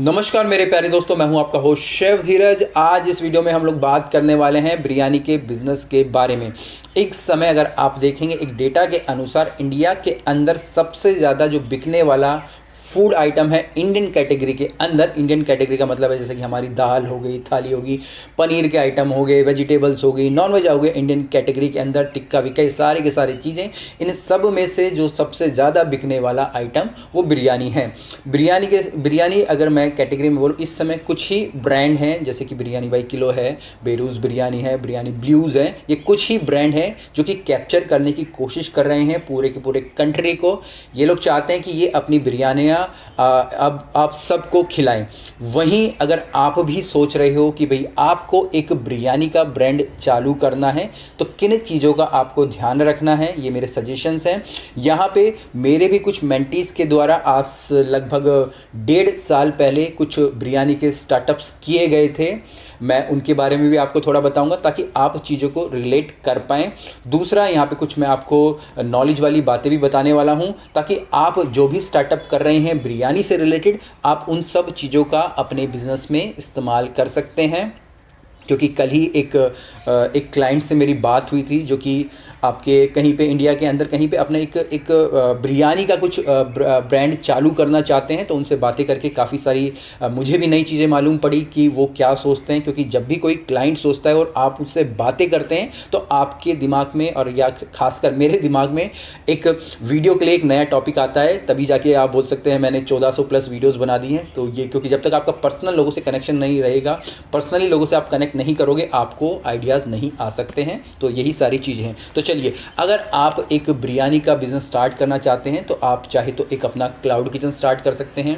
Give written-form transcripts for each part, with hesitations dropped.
नमस्कार मेरे प्यारे दोस्तों, मैं हूं आपका होस्ट शेफ धीरज। आज इस वीडियो में हम लोग बात करने वाले हैं बिरयानी के बिजनेस के बारे में। एक समय अगर आप देखेंगे, एक डेटा के अनुसार इंडिया के अंदर सबसे ज़्यादा जो बिकने वाला फूड आइटम है इंडियन कैटेगरी के अंदर। इंडियन कैटेगरी का मतलब है जैसे कि हमारी दाल हो गई, थाली होगी, पनीर के आइटम हो गए, वेजिटेबल्स हो गई, नॉन वेज हो गए। इंडियन कैटेगरी के अंदर टिक्का विक्का, ये सारे के सारी चीज़ें, इन सब में से जो सबसे ज़्यादा बिकने वाला आइटम वो बिरयानी है। बिरयानी अगर मैं कैटेगरी में बोलूँ, इस समय कुछ ही ब्रांड हैं, जैसे कि बिरयानी बाई किलो है, बेरूज़ बिरयानी है, बिरयानी ब्लूज़ है। ये कुछ ही ब्रांड हैं जो कि कैप्चर करने की कोशिश कर रहे हैं पूरे के पूरे कंट्री को। ये लोग चाहते हैं कि ये अपनी बिरयानियाँ अब आप सबको खिलाएं। वहीं अगर आप भी सोच रहे हो कि भाई आपको एक बिरयानी का ब्रांड चालू करना है, तो किन चीज़ों का आपको ध्यान रखना है, ये मेरे सजेशंस हैं। यहाँ पे मेरे भी कुछ मेंटीज़ के द्वारा आज लगभग 1.5 साल पहले कुछ बिरयानी के स्टार्टअप्स किए गए थे। मैं उनके बारे में भी आपको थोड़ा बताऊंगा ताकि आप चीज़ों को रिलेट कर पाएँ। दूसरा, यहाँ पे कुछ मैं आपको नॉलेज वाली बातें भी बताने वाला हूँ ताकि आप जो भी स्टार्टअप कर रहे हैं बिरयानी से रिलेटेड, आप उन सब चीज़ों का अपने बिजनेस में इस्तेमाल कर सकते हैं। क्योंकि कल ही एक क्लाइंट से मेरी बात हुई थी जो कि आपके कहीं पे इंडिया के अंदर कहीं पे अपने एक बिरयानी का कुछ ब्रांड चालू करना चाहते हैं। तो उनसे बातें करके काफ़ी सारी मुझे भी नई चीज़ें मालूम पड़ी कि वो क्या सोचते हैं। क्योंकि जब भी कोई क्लाइंट सोचता है और आप उससे बातें करते हैं तो आपके दिमाग में, और या खासकर मेरे दिमाग में, एक वीडियो के लिए एक नया टॉपिक आता है। तभी जाके आप बोल सकते हैं मैंने 1400 प्लस वीडियोज़ बना दी हैं। तो ये क्योंकि जब तक आपका पर्सनल लोगों से कनेक्शन नहीं रहेगा, पर्सनली लोगों से आप कनेक्ट नहीं करोगे, आपको आइडियाज़ नहीं आ सकते हैं। तो यही सारी चीज़ें हैं। तो चलिए, अगर आप एक बिरयानी का बिज़नेस स्टार्ट करना चाहते हैं तो आप चाहे तो एक अपना क्लाउड किचन स्टार्ट कर सकते हैं,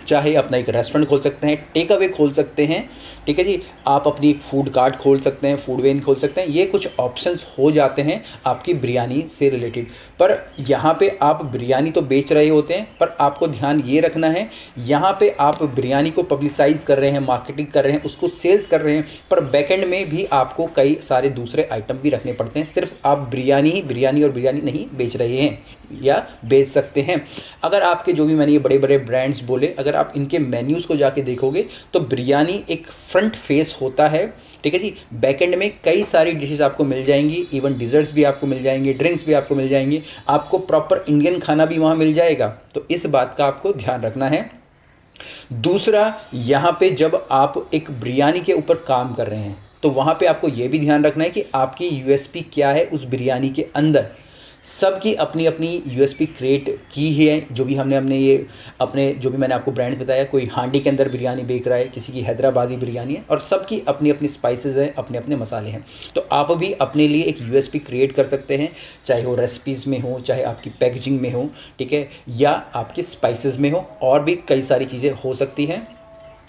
चाहे अपना एक रेस्टोरेंट खोल सकते हैं, टेक अवे खोल सकते हैं, ठीक है जी। आप अपनी एक फूड कार्ट खोल सकते हैं, फूड वेन खोल सकते हैं। ये कुछ ऑप्शंस हो जाते हैं आपकी बिरयानी से रिलेटेड। पर यहाँ पे आप बिरयानी तो बेच रहे होते हैं, पर आपको ध्यान ये रखना है, यहाँ पे आप बिरयानी को पब्लिसाइज कर रहे हैं, मार्केटिंग कर रहे हैं, उसको सेल्स कर रहे हैं, पर बैकएंड में भी आपको कई सारे दूसरे आइटम भी रखने पड़ते हैं। सिर्फ आप बिरयानी और बिरयानी नहीं बेच रहे हैं या बेच सकते हैं। अगर आपके जो भी मैंने ये बड़े बड़े ब्रांड्स बोले, अगर आप इनके मेन्यूज़ को जाके देखोगे तो बिरयानी एक फ्रंट फेस होता है, ठीक है जी। बैकएंड में कई सारी डिशेस आपको मिल जाएंगी, इवन डिज़र्ट्स भी आपको मिल जाएंगे, ड्रिंक्स भी आपको मिल जाएंगे, आपको प्रॉपर इंडियन खाना भी वहाँ मिल जाएगा। तो इस बात का आपको ध्यान रखना है। दूसरा, यहाँ पे जब आप एक बिरयानी के ऊपर काम कर रहे हैं तो वहाँ पे आपको ये भी ध्यान रखना है कि आपकी यूएसपी क्या है उस बिरयानी के अंदर। सबकी अपनी अपनी यूएसपी क्रिएट की है। जो भी हमने ये अपने जो भी मैंने आपको ब्रांड बताया, कोई हांडी के अंदर बिरयानी बेच रहा है, किसी की हैदराबादी बिरयानी है, और सबकी अपनी अपनी स्पाइसेस हैं, अपने अपने मसाले हैं। तो आप भी अपने लिए एक यूएसपी क्रिएट कर सकते हैं, चाहे वो रेसिपीज़ में हो, चाहे आपकी पैकेजिंग में हो, ठीक है, या आपके स्पाइसेस में हो, और भी कई सारी चीज़ें हो सकती हैं।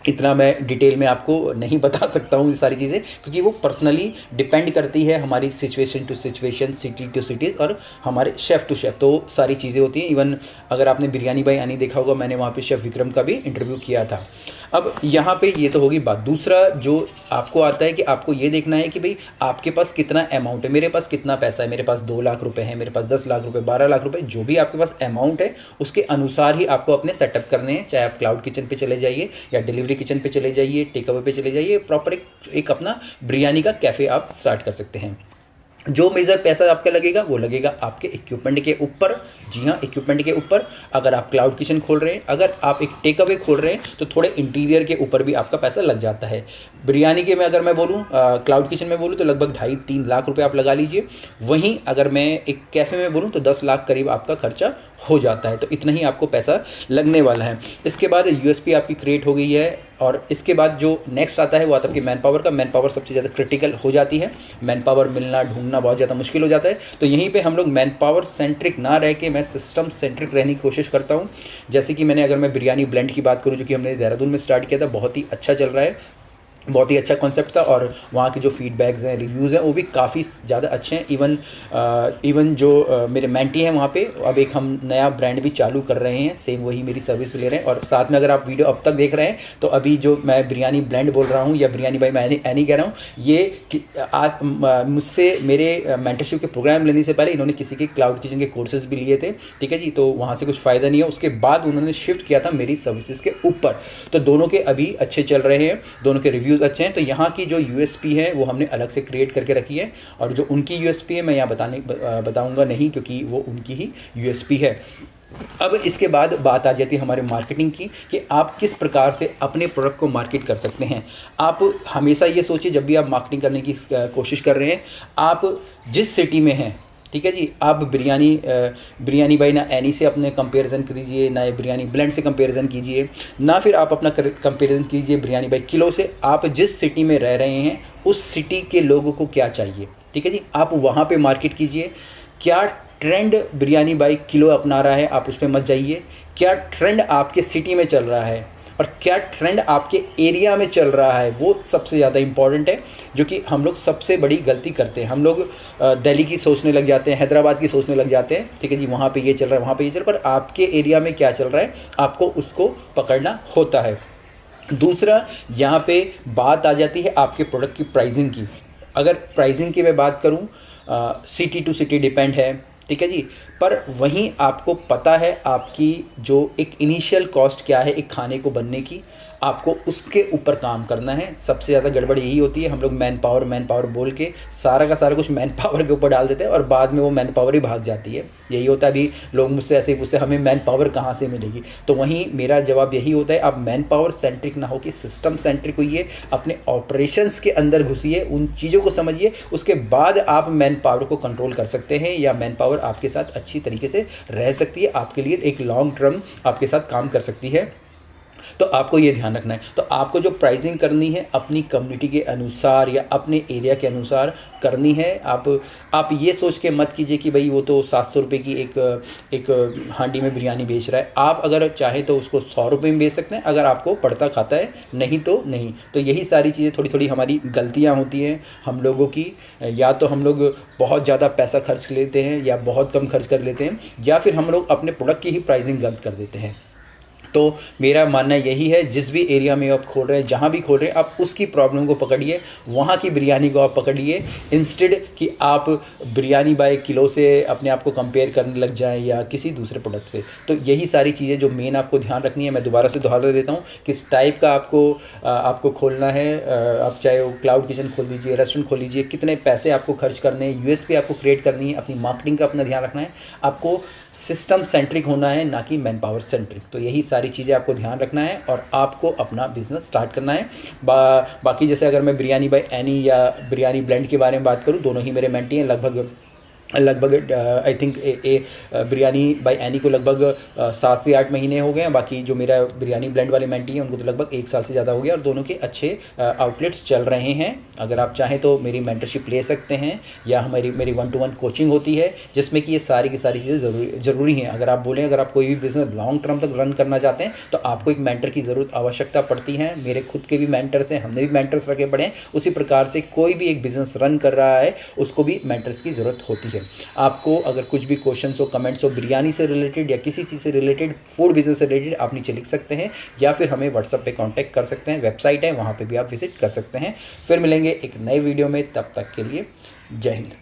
इतना मैं डिटेल में आपको नहीं बता सकता हूँ ये सारी चीज़ें, क्योंकि वो पर्सनली डिपेंड करती है हमारी situation to situation, city to cities, और हमारे शेफ़ टू शेफ़। तो सारी चीज़ें होती हैं। इवन अगर आपने बिरयानी बाई अनी देखा होगा, मैंने वहाँ पे शेफ़ विक्रम का भी इंटरव्यू किया था। अब यहाँ पे ये तो होगी बात। दूसरा जो आपको आता है कि आपको ये देखना है कि भाई आपके पास कितना अमाउंट है। मेरे पास कितना पैसा है, मेरे पास 2 लाख रुपए है, मेरे पास 10 लाख रुपए, 12 लाख रुपए, जो भी आपके पास अमाउंट है उसके अनुसार ही आपको अपने सेटअप करने हैं। चाहे आप क्लाउड किचन पे चले जाइए या डिलीवरी किचन पे चले जाइए, टेक अवे पे चले जाइए, प्रॉपर एक अपना बिरयानी का कैफ़े आप स्टार्ट कर सकते हैं। जो मेजर पैसा आपका लगेगा वो लगेगा आपके इक्विपमेंट के ऊपर। जी हाँ, इक्विपमेंट के ऊपर। अगर आप क्लाउड किचन खोल रहे हैं, अगर आप एक टेक अवे खोल रहे हैं, तो थोड़े इंटीरियर के ऊपर भी आपका पैसा लग जाता है। बिरयानी के में अगर मैं बोलूँ, क्लाउड किचन में बोलूँ, तो लगभग 2.5-3 लाख रुपए आप लगा लीजिए। वहीं अगर मैं एक कैफ़े में बोलूँ तो 10 लाख करीब आपका खर्चा हो जाता है। तो इतना ही आपको पैसा लगने वाला है। इसके बाद यूएसपी आपकी क्रिएट हो गई है, और इसके बाद जो नेक्स्ट आता है वो आता है आपकी मैन पावर का। मैन पावर सबसे ज़्यादा क्रिटिकल हो जाती है। मैन पावर मिलना, ढूंढना बहुत ज़्यादा मुश्किल हो जाता है। तो यहीं पे हम लोग मैन पावर सेंट्रिक ना रह के मैं सिस्टम सेंट्रिक रहने की कोशिश करता हूँ। जैसे कि अगर मैं बिरयानी ब्लेंड की बात करूँ, जो कि हमने देहरादून में स्टार्ट किया था, बहुत ही अच्छा चल रहा है। बहुत ही अच्छा कॉन्सेप्ट था और वहाँ के जो फीडबैक्स हैं, रिव्यूज़ हैं, वो भी काफ़ी ज़्यादा अच्छे हैं। इवन जो मेरे मेंटी हैं वहाँ पे, अब एक हम नया ब्रांड भी चालू कर रहे हैं, सेम वही मेरी सर्विस ले रहे हैं। और साथ में अगर आप वीडियो अब तक देख रहे हैं तो अभी जो मैं बिरयानी ब्लेंड बोल रहा हूँ या बिरयानी बाई मैं एनी कह रहा हूँ, ये आज मुझसे मेरे मेंटरशिप के प्रोग्राम लेने से पहले इन्होंने किसी के क्लाउड किचन के कोर्सेज भी लिए थे, ठीक है जी। तो वहाँ से कुछ फ़ायदा नहीं है, उसके बाद उन्होंने शिफ्ट किया था मेरी सर्विसेज के ऊपर। तो दोनों के अभी अच्छे चल रहे हैं, दोनों के रिव्यूज़ अच्छे हैं। तो यहाँ की जो यूएसपी है वो हमने अलग से क्रिएट करके रखी है, और जो उनकी यूएसपी है मैं यहाँ बताऊँगा नहीं, क्योंकि वो उनकी ही यूएसपी है। अब इसके बाद बात आ जाती है हमारे मार्केटिंग की, कि आप किस प्रकार से अपने प्रोडक्ट को मार्केट कर सकते हैं। आप हमेशा ये सोचिए जब भी आप मार्केटिंग करने की कोशिश कर रहे हैं, आप जिस सिटी में हैं, ठीक है जी, आप बिरयानी बाई ना एनी से अपने कंपैरिजन कीजिए, ना बिरयानी ब्लेंड से कंपैरिजन कीजिए, ना फिर आप अपना कंपैरिजन कीजिए बिरयानी बाई किलो से। आप जिस सिटी में रह रहे हैं उस सिटी के लोगों को क्या चाहिए, ठीक है जी, आप वहाँ पे मार्केट कीजिए। क्या ट्रेंड बिरयानी बाई किलो अपना रहा है, आप उस पर मत जाइए। क्या ट्रेंड आपके सिटी में चल रहा है और क्या ट्रेंड आपके एरिया में चल रहा है, वो सबसे ज़्यादा इम्पॉर्टेंट है। जो कि हम लोग सबसे बड़ी गलती करते हैं, हम लोग दिल्ली की सोचने लग जाते हैं, हैदराबाद की सोचने लग जाते हैं, ठीक है जी, वहाँ पे ये चल रहा है, वहाँ पे ये चल रहा है, पर आपके एरिया में क्या चल रहा है आपको उसको पकड़ना होता है। दूसरा, यहाँ पे बात आ जाती है आपके प्रोडक्ट की प्राइसिंग की। अगर प्राइसिंग की मैं बात करूँ, सिटी टू सिटी डिपेंड है, ठीक है जी, पर वहीं आपको पता है आपकी जो एक इनिशियल कॉस्ट क्या है एक खाने को बनने की, आपको उसके ऊपर काम करना है। सबसे ज़्यादा गड़बड़ यही होती है, हम लोग मैन पावर बोल के सारा का सारा कुछ मैन पावर के ऊपर डाल देते हैं और बाद में वो मैन पावर ही भाग जाती है। यही होता है, अभी लोग मुझसे ऐसे ही पूछते हैं हमें मैन पावर कहाँ से मिलेगी, तो वहीं मेरा जवाब यही होता है, आप मैन पावर सेंट्रिक ना हो कि सिस्टम सेंट्रिक होइए, अपने ऑपरेशंस के अंदर घुसिए, उन चीज़ों को समझिए, उसके बाद आप मैन पावर को कंट्रोल कर सकते हैं, या मैन पावर आपके साथ अच्छी तरीके से रह सकती है, आपके लिए एक लॉन्ग टर्म आपके साथ काम कर सकती है। तो आपको ये ध्यान रखना है। तो आपको जो प्राइसिंग करनी है अपनी कम्युनिटी के अनुसार या अपने एरिया के अनुसार करनी है। आप ये सोच के मत कीजिए कि भाई वो तो 700 रुपये की एक हांडी में बिरयानी बेच रहा है, आप अगर चाहें तो उसको 100 रुपये में बेच सकते हैं, अगर आपको पड़ता खाता है, नहीं तो नहीं। तो यही सारी चीज़ें थोड़ी थोड़ी हमारी गलतियाँ होती हैं हम लोगों की, या तो हम लोग बहुत ज़्यादा पैसा खर्च लेते हैं या बहुत कम खर्च कर लेते हैं, या फिर हम लोग अपने प्रोडक्ट की ही प्राइसिंग गलत कर देते हैं। तो मेरा मानना यही है, जिस भी एरिया में आप खोल रहे हैं, जहाँ भी खोल रहे हैं, आप उसकी प्रॉब्लम को पकड़िए, वहाँ की बिरयानी को आप पकड़िए, इंस्टेड कि आप बिरयानी बाय किलो से अपने आप को कंपेयर करने लग जाएं या किसी दूसरे प्रोडक्ट से। तो यही सारी चीज़ें जो मेन आपको ध्यान रखनी है, मैं दोबारा से दोहरा देता हूँ, किस टाइप का आपको खोलना है। आप चाहे वो क्लाउड किचन खोल लीजिए, रेस्टोरेंट खोल लीजिए, कितने पैसे आपको खर्च करने हैं, यूएसपी आपको क्रिएट करनी है, अपनी मार्केटिंग का अपना ध्यान रखना है, आपको सिस्टम सेंट्रिक होना है, ना कि मैन पावर सेंट्रिक। तो यही सारी चीज़ें आपको ध्यान रखना है और आपको अपना बिजनेस स्टार्ट करना है। बाकी जैसे अगर मैं बिरयानी बाय एनी या बिरयानी ब्लेंड के बारे में बात करूँ, दोनों ही मेरे मेंटी हैं। लगभग I think biryani by any को लगभग 7 से 8 महीने हो गए हैं। बाकी जो मेरा बिरयानी ब्लेंड वाले मेंटी हैं उनको तो लगभग 1 साल से ज़्यादा हो गया, और दोनों के अच्छे आउटलेट्स चल रहे हैं। अगर आप चाहें तो मेरी मेंटरशिप ले सकते हैं, या मेरी 1-to-1 कोचिंग होती है, जिसमें कि ये सारी की सारी चीज़ें ज़रूरी हैं। अगर आप बोलें, अगर आप कोई भी बिज़नेस लॉन्ग टर्म तक रन करना चाहते हैं तो आपको एक मेंटर की ज़रूरत आवश्यकता पड़ती है। मेरे खुद के भी मेंटर्स हैं, हमने भी मेंटर्स रखे पड़े हैं। उसी प्रकार से कोई भी एक बिज़नेस रन कर रहा है उसको भी मेंटर्स की ज़रूरत होती है। आपको अगर कुछ भी क्वेश्चंस हो, कमेंट्स हो बिरयानी से रिलेटेड या किसी चीज़ से रिलेटेड, फूड बिजनेस से रिलेटेड, आप नीचे लिख सकते हैं, या फिर हमें व्हाट्सएप पे कांटेक्ट कर सकते हैं। वेबसाइट है, वहाँ पे भी आप विजिट कर सकते हैं। फिर मिलेंगे एक नए वीडियो में, तब तक के लिए जय हिंद।